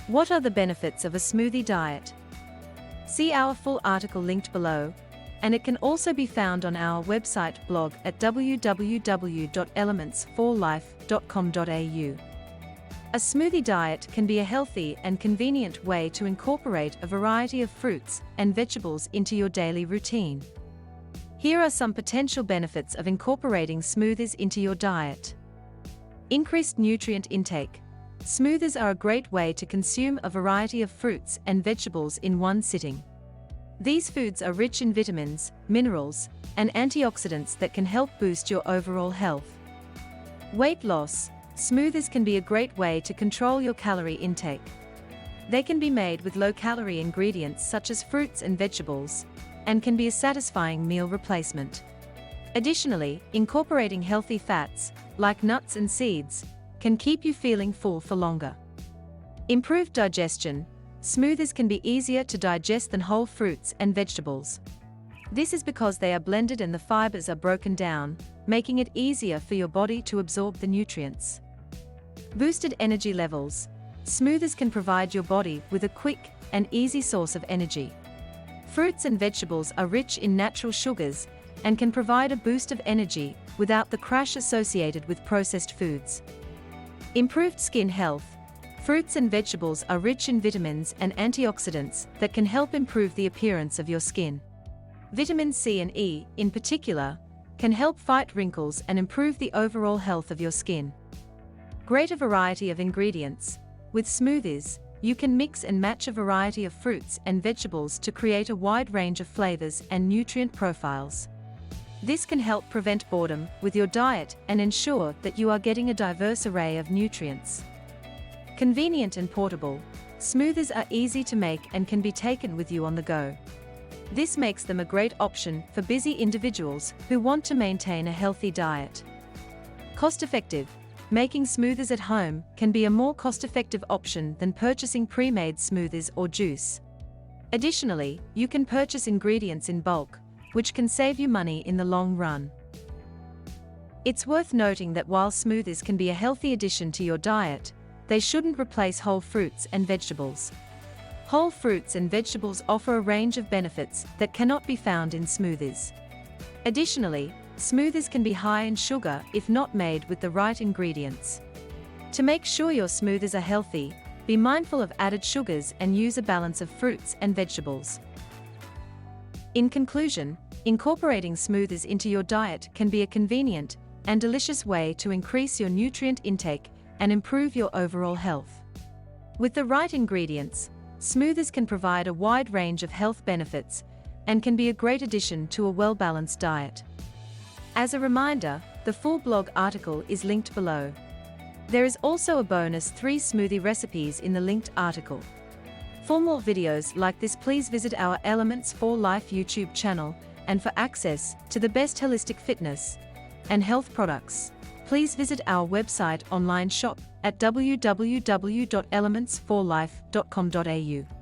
What are the benefits of a smoothie diet? See our full article linked below, and it can also be found on our website blog at www.elementsforlife.com.au. A smoothie diet can be a healthy and convenient way to incorporate a variety of fruits and vegetables into your daily routine. Here are some potential benefits of incorporating smoothies into your diet. Increased nutrient intake. Smoothies are a great way to consume a variety of fruits and vegetables in one sitting. These foods are rich in vitamins, minerals, and antioxidants that can help boost your overall health. Weight loss. Smoothies can be a great way to control your calorie intake. They can be made with low-calorie ingredients such as fruits and vegetables, and can be a satisfying meal replacement. Additionally, incorporating healthy fats, like nuts and seeds, can keep you feeling full for longer. Improved digestion. Smoothies can be easier to digest than whole fruits and vegetables. This is because they are blended and the fibers are broken down, making it easier for your body to absorb the nutrients. Boosted energy levels. Smoothies can provide your body with a quick and easy source of energy. Fruits and vegetables are rich in natural sugars and can provide a boost of energy without the crash associated with processed foods. Improved skin health. Fruits and vegetables are rich in vitamins and antioxidants that can help improve the appearance of your skin. Vitamin C and E, in particular, can help fight wrinkles and improve the overall health of your skin. Greater variety of ingredients. With smoothies, you can mix and match a variety of fruits and vegetables to create a wide range of flavors and nutrient profiles. This can help prevent boredom with your diet and ensure that you are getting a diverse array of nutrients. Convenient and portable. Smoothies are easy to make and can be taken with you on the go. This makes them a great option for busy individuals who want to maintain a healthy diet. Cost-effective. Making smoothies at home can be a more cost-effective option than purchasing pre-made smoothies or juice. Additionally, you can purchase ingredients in bulk, which can save you money in the long run. It's worth noting that while smoothies can be a healthy addition to your diet, they shouldn't replace whole fruits and vegetables. Whole fruits and vegetables offer a range of benefits that cannot be found in smoothies. Additionally, smoothies can be high in sugar if not made with the right ingredients. To make sure your smoothies are healthy, be mindful of added sugars and use a balance of fruits and vegetables. In conclusion, incorporating smoothies into your diet can be a convenient and delicious way to increase your nutrient intake and improve your overall health. With the right ingredients, smoothies can provide a wide range of health benefits and can be a great addition to a well-balanced diet. As a reminder, the full blog article is linked below. There is also a bonus 3 smoothie recipes in the linked article. For more videos like this, please visit our Elements for Life YouTube channel, and for access to the best holistic fitness and health products, please visit our website online shop at www.elementsforlife.com.au.